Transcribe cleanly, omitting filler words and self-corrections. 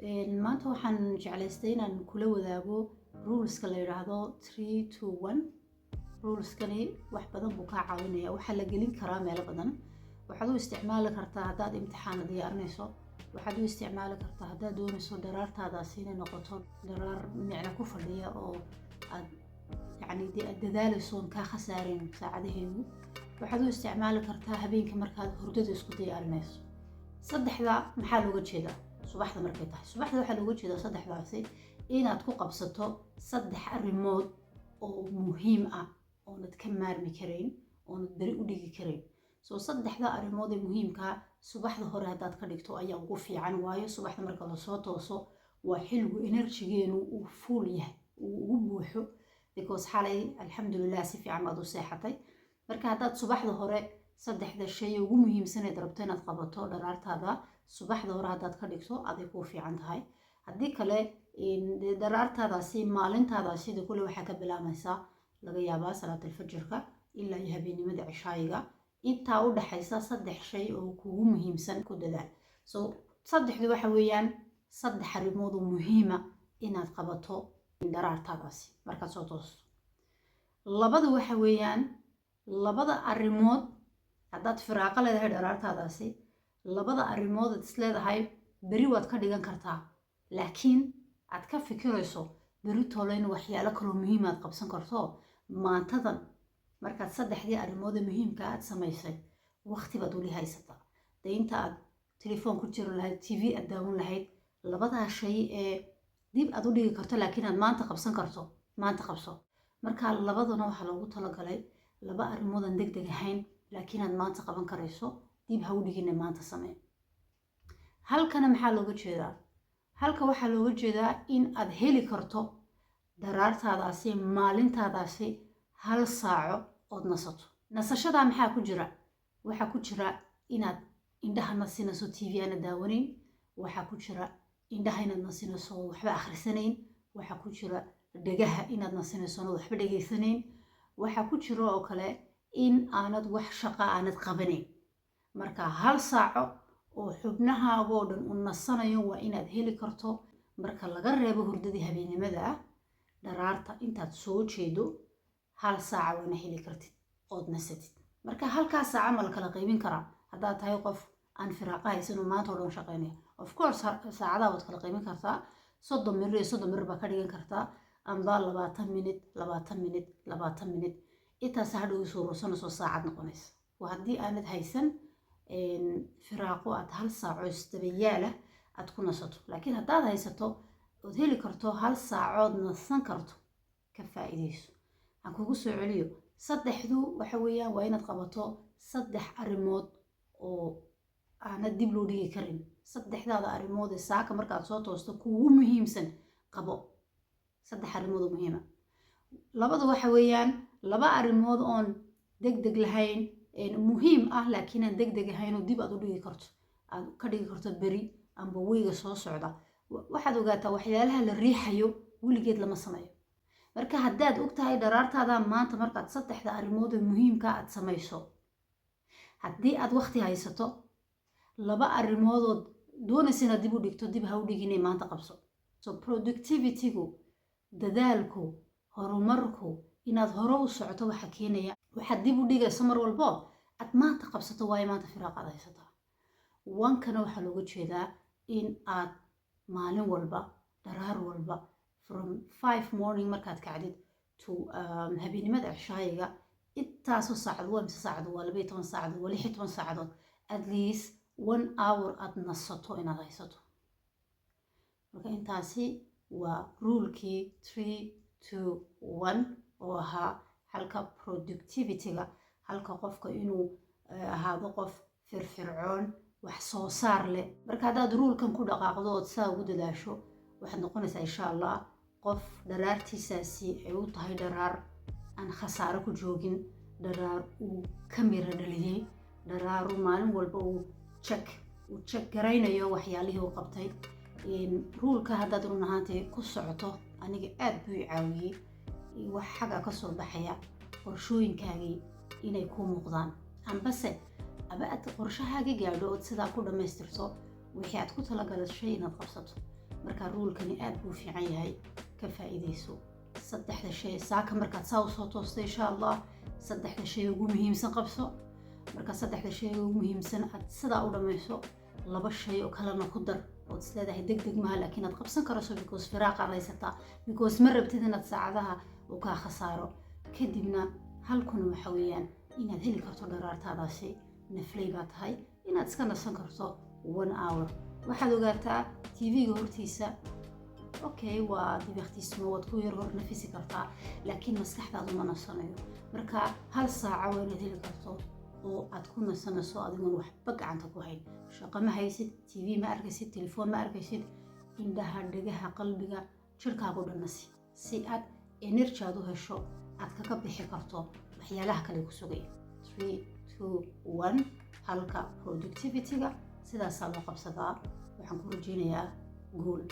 maanta waxaan jeclaystay inaan kula wadaago ruleska la yiraahdo 3-2-1 ruleskani wax badan buu ka caawinaya. waxaa la gelin karaa meelo badan. waxaad u isticmaali kartaa haddaad imtixaan diyaarinayso, waxaad u isticmaali kartaa haddaad doonayso dharaartaadaasi inay noqoto dharaar micno ku fadhiya oo aad dadaalayso oon kaa khasaarin saacadaheedu. waxaad u isticmaali kartaa habeenkii markaad hurdada isku diyaarinayso. saddexda maxaa looga jeedaa? subaxda markay tahay, subaxda waxaa looga jeedaa saddexdaasi inaad ku qabsato saddex arrimood oo muhiim ah oonad ka maarmi karayn, oonad beri u dhigi karayn. soo saddexda arrimood ee muhiimka subaxda hore haddaad ka dhigto ayaa ugu fiican, waayo subaxda marka lasoo tooso waa xilligu enerjigeenu uu fuul yahay, uu ugu buuxo, because xalay alxamdulilah si fiican baad u seexatay. marka haddaad subaxda hore saddexda shay ugu muhiimsaneed rabto inaad qabato dharaartaada, subaxda hore haddaad ka dhigto aday kuu fiican tahay. haddii kale dharaartaadaasi maalintaadaasi sidii kule waxaa ka bilaamaysaa laga yaabaa salaatalfajirka ilaa iyo habeennimada cishaayiga. intaa u dhaxaysa saddex shay oo kugu muhiimsan ku dadaal. so saddexdu waxa weeyaan saddex arrimood oo muhiima inaad qabato dharaartaadaasi markaad soo toosto. labada waxa weeyaan labada arrimood haddaad firaaqo leedahay dharaartaadaasi, labada arrimood aad is leedahay beri waad ka dhigan kartaa, laakiin aad ka fikirayso beri toole in waxyaalo kaloo muhiim aad qabsan karto. maantadan markaad saddexdii arrimood ee muhiimka aad samaysay, waqti baad weli haysataa. dee inta aad telefoon ku jiri lahayd, tv aad daawan lahayd, labadaa shay ee dib aad u dhigi karto laakiin aad maanta qabsan karto, maanta qabso. marka labadana waxaa loogu talagalay laba arrimood aan degdeg ahayn laakiin aad maanta qaban karayso, dib ha u dhigina maanta samee. halkana maxaa looga jeedaa? halka waxaa looga jeedaa in aad heli karto dharaartaadaasi, maalintaadaasi hal saaco ood nasato. nasashadaa maxaa ku jira? waxaa ku jira inaad indhaha nasinayso, tv aana daawanayn. waxaa ku jira indhaha inaad nasinayso waxba akhrisanayn. waxaa ku jira dhegaha inaad nasinayso ood waxba dhegaysanayn. waxaa ku jira oo kale in aanad wax shaqa aanad qabanayn. marka hal saaco oo xubnahaagoo dhan u nasanayo waa inaad heli karto. marka laga reebo hurdadii habeennimada ah, dharaarta intaad soo jeedo hal saaca waana heli kartid ood nasatid. marka halkaas saaca ma la kala qaybin karaa. haddaad tahay qof aan firaaqa haysan oo maanta oo dhan shaqaynaya, of course saacadaha waad kala qaybin kartaa. 30 minit iyo 30 minit baa ka dhigan kartaa, amba 20 minit 20 minit intaas hadhow soo urursanayso saacad noqonaysa. waa haddii aanad haysan firaaqo aad hal saaco isdabayaala aad ku nasato. laakiin haddaad haysato ood heli karto hal saacood nasan karto, ka faa'iidayso. aan kugu soo celiyo, saddexdu waxa weeyaan waa inaad qabato saddex arrimood oo aanad dib loo dhigi karin. saddexdaada arrimood ee saaka markaad soo toosto kugu muhiimsan qabo. saddex arrimood oo muhiima. labada waxa weeyaan laba arrimood oon degdeg lahayn, muhiim ah laakiin aan degdeg ahayn oo dib aad u dhigi karto, aad ka dhigi karto beri amba weyga soo socda. waxaad ogaataa waxyaalaha la riixayo weligeed lama sameeyo. marka haddaad ogtahay dharaartaada maanta markaad saddexda arrimood ee muhiimka aad samayso, haddii aad waqti haysato, laba arrimood doonaysa inaad dib u dhigto, dib ha u dhigine maanta qabso. so productivitygu, dadaalku, horumarku, inaad hore u socoto waxa keenaya waxaad dib u dhigayso mar walbo aad maanta qabsato, waayo maanta firaaqaad haysataa. wankana waxaa looga jeedaa in aad maalin walba, dharaar walba, from 5 morning markaad kacdid to habeennimada cishaayiga, intaasoo saacad waa mise saacad waa 12 saacadood waa 16 saacadood, at least 1 hour aad nasato inaad haysato. marka intaasi waa rulekii 3-2-1 oo ahaa halka productivityga, halka qofka inuu ahaado qof firfircoon, wax soo saar leh. marka haddaad ruulkan ku dhaqaaqdo ood saa ugu dadaasho, waxaad noqonaysaa insha allah qof dharaartiisaasi ay u tahay dharaar aan khasaaro ku joogin, dharaar uu ka mira dhaliyey, dharaaru maalin walba uu check garaynayo waxyaalihii uu qabtay. ruulka haddaad run ahaantay ku socoto, aniga aad buu i caawiyey. wax xagga ka soo baxaya qorshooyinkaagii inay ku muuqdaan, ambase aad qorshahaagii gaadho ood sidaa ku dhammaystirto wixii aad ku talagalashay inaad qabsato. marka ruulkani aad buu fiican yahay ka faa'iideyso saddexda shay saaka markaad saa u soo toostay insha allah saddexda shay ugu muhiimsan qabso marka saddexda shay ugu muhiimsan aad sidaa u dhamayso laba shay oo kalena ku dar ood isleedahay degdeg maaha laakiin aad qabsan karayso because firaaqa haysataa because ma rabtid inaad saacadaha u kaa khasaaro kadibna halkuna waxa weeyaan inaad heli karto dharaartaadaasi naflay baa tahay inaad iska nasan karto 1 hour waxaad ogaataa tv-ga hortiisa okay waa divertissement waad ku yar hor nafisi kartaa laakiin maskaxdaadu ma nasanayo marka hal saaca waa inaad heli karto oo aad ku nasanayso adigoon waxba gacanta ku hayn shaqo ma haysid tv ma arkaysid telefoon ma arkaysid indhaha dhegaha qalbiga jirkaagu dhanasi si aad energy aad u hesho aad kaga bixi karto waxyaalaha kale ku sugaya 3 2 1 halka productivity-ga sidaasaa loo qabsadaa waxaan ku rajeynayaa guul